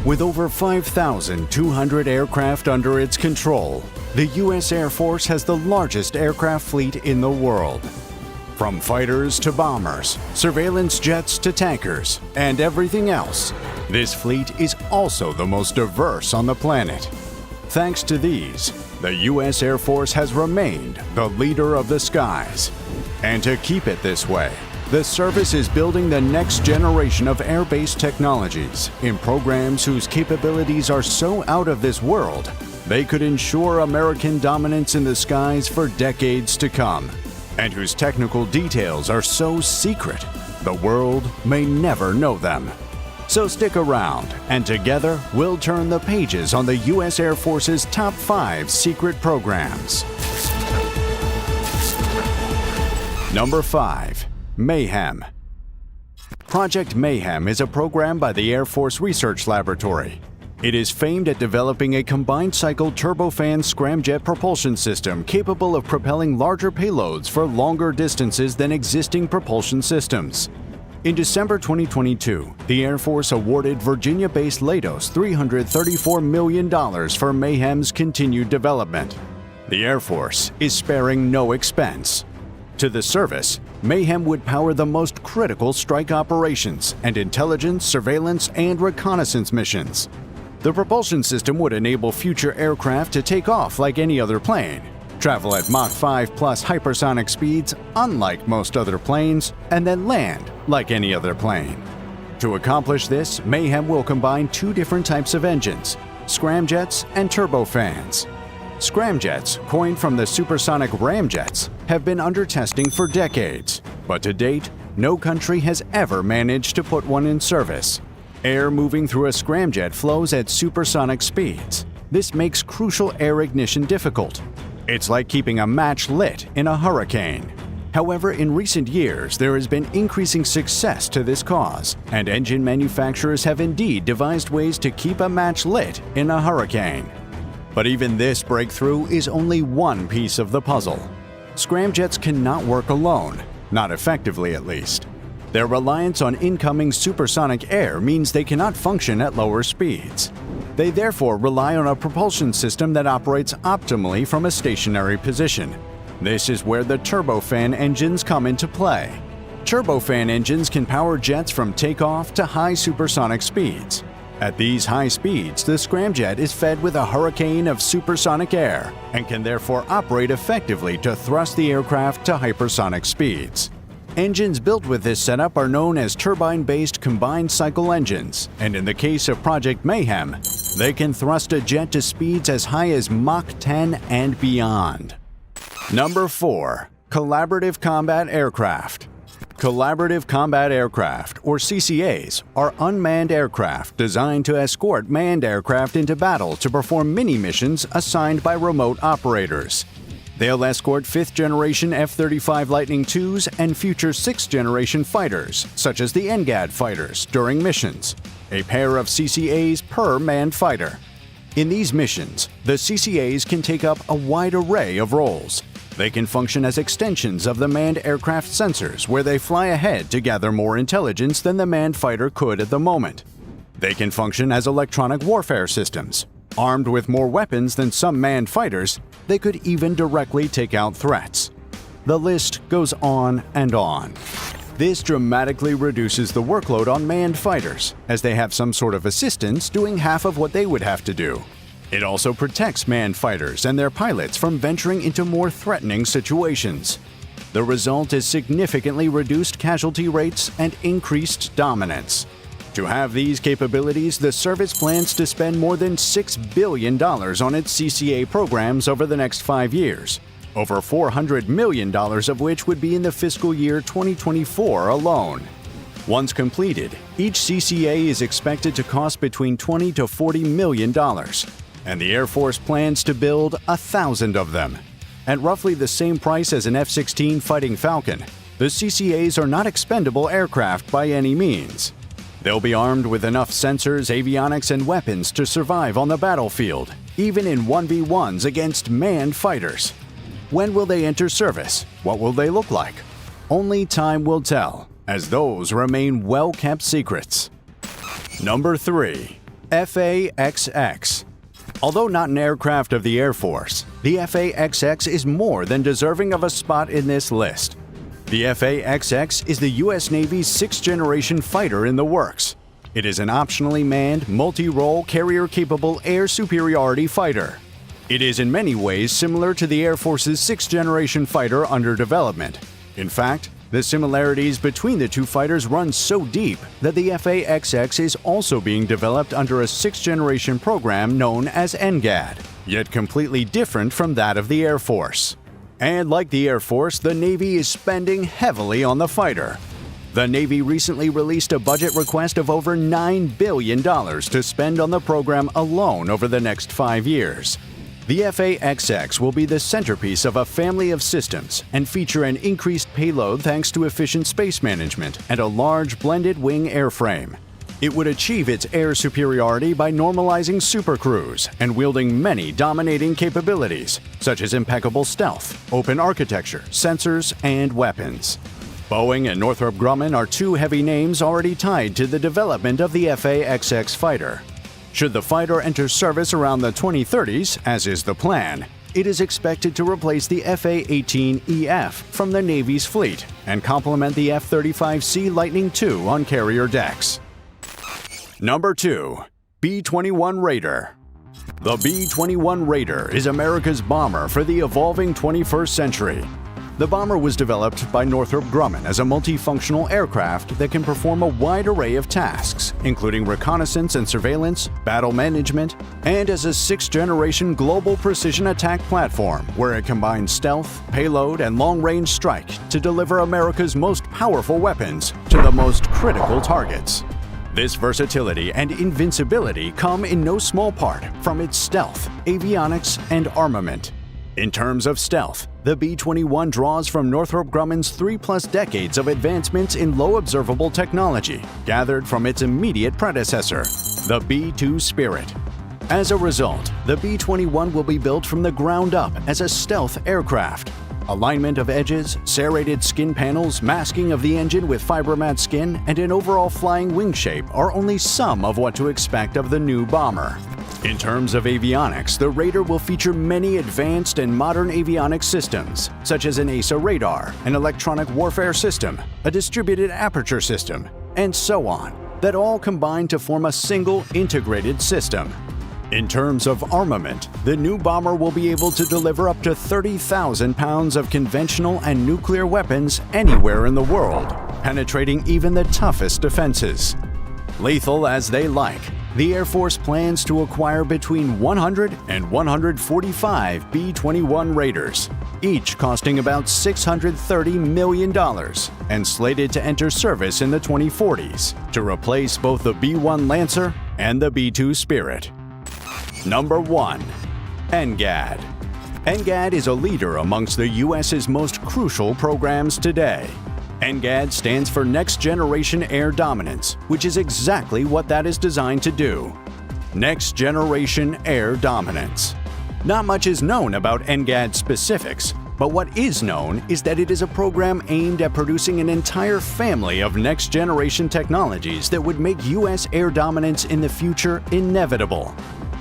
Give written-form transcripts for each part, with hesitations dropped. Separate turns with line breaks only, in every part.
With over 5,200 aircraft under its control, the U.S. Air Force has the largest aircraft fleet in the world. From fighters to bombers, surveillance jets to tankers, and everything else, this fleet is also the most diverse on the planet. Thanks to these, the U.S. Air Force has remained the leader of the skies. And to keep it this way, the service is building the next generation of air-based technologies in programs whose capabilities are so out of this world, they could ensure American dominance in the skies for decades to come, and whose technical details are so secret, the world may never know them. So stick around, and together we'll turn the pages on the U.S. Air Force's top 5 secret programs. Number 5. Mayhem. Project Mayhem is a program by the Air Force Research Laboratory. It is famed at developing a combined-cycle turbofan scramjet propulsion system capable of propelling larger payloads for longer distances than existing propulsion systems. In December 2022, the Air Force awarded Virginia-based Leidos $334 million for Mayhem's continued development. The Air Force is sparing no expense. To the service, Mayhem would power the most critical strike operations and intelligence, surveillance, and reconnaissance missions. The propulsion system would enable future aircraft to take off like any other plane, travel at Mach 5 plus hypersonic speeds unlike most other planes, and then land like any other plane. To accomplish this, Mayhem will combine 2 different types of engines, scramjets and turbofans. Scramjets, coined from the supersonic ramjets, have been under testing for decades, but to date, no country has ever managed to put one in service. Air moving through a scramjet flows at supersonic speeds. This makes crucial air ignition difficult. It's like keeping a match lit in a hurricane. However, in recent years, there has been increasing success to this cause, and engine manufacturers have indeed devised ways to keep a match lit in a hurricane. But even this breakthrough is only one piece of the puzzle. Scramjets cannot work alone, not effectively at least. Their reliance on incoming supersonic air means they cannot function at lower speeds. They therefore rely on a propulsion system that operates optimally from a stationary position. This is where the turbofan engines come into play. Turbofan engines can power jets from takeoff to high supersonic speeds. At these high speeds, the scramjet is fed with a hurricane of supersonic air and can therefore operate effectively to thrust the aircraft to hypersonic speeds. Engines built with this setup are known as turbine-based combined-cycle engines, and in the case of Project Mayhem, they can thrust a jet to speeds as high as Mach 10 and beyond. Number 4. Collaborative Combat Aircraft. Collaborative Combat Aircraft, or CCAs, are unmanned aircraft designed to escort manned aircraft into battle to perform mini-missions assigned by remote operators. They'll escort 5th-generation F-35 Lightning IIs and future 6th-generation fighters, such as the NGAD fighters, during missions, a pair of CCAs per manned fighter. In these missions, the CCAs can take up a wide array of roles. They can function as extensions of the manned aircraft sensors, where they fly ahead to gather more intelligence than the manned fighter could at the moment. They can function as electronic warfare systems. Armed with more weapons than some manned fighters, they could even directly take out threats. The list goes on and on. This dramatically reduces the workload on manned fighters, as they have some sort of assistants doing half of what they would have to do. It also protects manned fighters and their pilots from venturing into more threatening situations. The result is significantly reduced casualty rates and increased dominance. To have these capabilities, the service plans to spend more than $6 billion on its CCA programs over the next 5 years, over $400 million of which would be in the fiscal year 2024 alone. Once completed, each CCA is expected to cost between $20 to $40 million. And the Air Force plans to build 1,000 of them. At roughly the same price as an F-16 Fighting Falcon, the CCAs are not expendable aircraft by any means. They'll be armed with enough sensors, avionics, and weapons to survive on the battlefield, even in 1v1s against manned fighters. When will they enter service? What will they look like? Only time will tell, as those remain well-kept secrets. Number 3. FA-XX. Although not an aircraft of the Air Force, the FA-XX is more than deserving of a spot in this list. The FA-XX is the U.S. Navy's sixth-generation fighter in the works. It is an optionally manned, multi-role, carrier-capable air superiority fighter. It is in many ways similar to the Air Force's sixth-generation fighter under development. In fact, the similarities between the two fighters run so deep that the FA-XX is also being developed under a sixth-generation program known as NGAD, yet completely different from that of the Air Force. And like the Air Force, the Navy is spending heavily on the fighter. The Navy recently released a budget request of over $9 billion to spend on the program alone over the next 5 years. The FA-XX will be the centerpiece of a family of systems and feature an increased payload thanks to efficient space management and a large blended wing airframe. It would achieve its air superiority by normalizing supercruise and wielding many dominating capabilities, such as impeccable stealth, open architecture, sensors, and weapons. Boeing and Northrop Grumman are two heavy names already tied to the development of the FA-XX fighter. Should the fighter enter service around the 2030s, as is the plan, it is expected to replace the F-A-18EF from the Navy's fleet and complement the F-35C Lightning II on carrier decks. Number 2. B-21 Raider. The B-21 Raider is America's bomber for the evolving 21st century. The bomber was developed by Northrop Grumman as a multifunctional aircraft that can perform a wide array of tasks, including reconnaissance and surveillance, battle management, and as a sixth-generation global precision attack platform where it combines stealth, payload, and long-range strike to deliver America's most powerful weapons to the most critical targets. This versatility and invincibility come in no small part from its stealth, avionics, and armament. In terms of stealth, the B-21 draws from Northrop Grumman's 3+ decades of advancements in low observable technology, gathered from its immediate predecessor, the B-2 Spirit. As a result, the B-21 will be built from the ground up as a stealth aircraft. Alignment of edges, serrated skin panels, masking of the engine with fibermat skin, and an overall flying wing shape are only some of what to expect of the new bomber. In terms of avionics, the Raider will feature many advanced and modern avionics systems, such as an AESA radar, an electronic warfare system, a distributed aperture system, and so on, that all combine to form a single integrated system. In terms of armament, the new bomber will be able to deliver up to 30,000 pounds of conventional and nuclear weapons anywhere in the world, penetrating even the toughest defenses. Lethal as they like, the Air Force plans to acquire between 100 and 145 B-21 Raiders, each costing about $630 million and slated to enter service in the 2040s to replace both the B-1 Lancer and the B-2 Spirit. Number 1. NGAD. NGAD is a leader amongst the U.S.'s most crucial programs today. NGAD stands for Next Generation Air Dominance, which is exactly what that is designed to do. Next Generation Air Dominance. Not much is known about NGAD specifics, but what is known is that it is a program aimed at producing an entire family of next-generation technologies that would make U.S. air dominance in the future inevitable.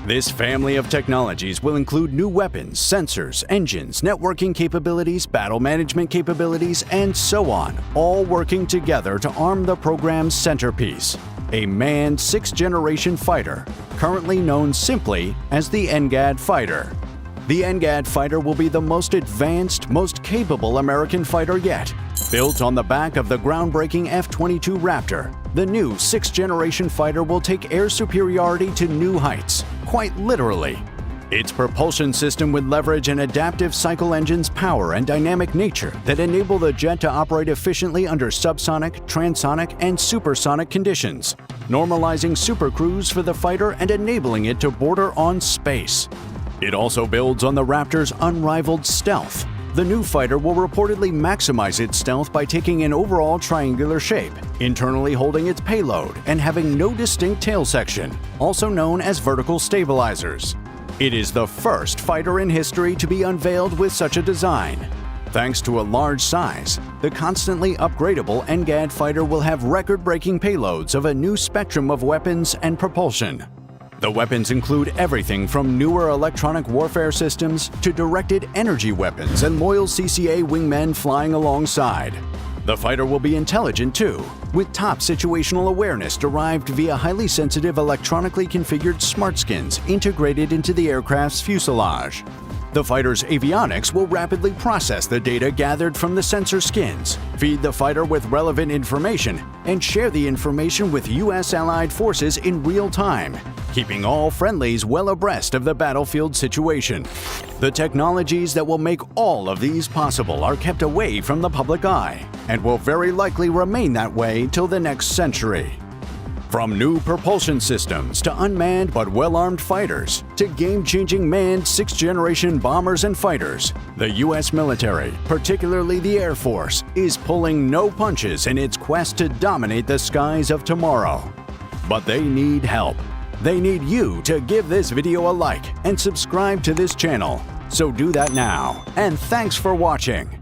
This family of technologies will include new weapons, sensors, engines, networking capabilities, battle management capabilities, and so on, all working together to arm the program's centerpiece, a manned sixth-generation fighter, currently known simply as the NGAD fighter. The NGAD fighter will be the most advanced, most capable American fighter yet. Built on the back of the groundbreaking F-22 Raptor, the new sixth-generation fighter will take air superiority to new heights, quite literally. Its propulsion system would leverage an adaptive cycle engine's power and dynamic nature that enable the jet to operate efficiently under subsonic, transonic, and supersonic conditions, normalizing supercruise for the fighter and enabling it to border on space. It also builds on the Raptor's unrivaled stealth. The new fighter will reportedly maximize its stealth by taking an overall triangular shape, internally holding its payload, and having no distinct tail section, also known as vertical stabilizers. It is the first fighter in history to be unveiled with such a design. Thanks to a large size, the constantly upgradable NGAD fighter will have record-breaking payloads of a new spectrum of weapons and propulsion. The weapons include everything from newer electronic warfare systems to directed energy weapons and loyal CCA wingmen flying alongside. The fighter will be intelligent too, with top situational awareness derived via highly sensitive electronically configured smart skins integrated into the aircraft's fuselage. The fighter's avionics will rapidly process the data gathered from the sensor skins, feed the fighter with relevant information, and share the information with U.S. allied forces in real time, keeping all friendlies well abreast of the battlefield situation. The technologies that will make all of these possible are kept away from the public eye, and will very likely remain that way till the next century. From new propulsion systems to unmanned but well-armed fighters to game-changing manned sixth-generation bombers and fighters, the U.S. military, particularly the Air Force, is pulling no punches in its quest to dominate the skies of tomorrow. But they need help. They need you to give this video a like and subscribe to this channel. So do that now, and thanks for watching.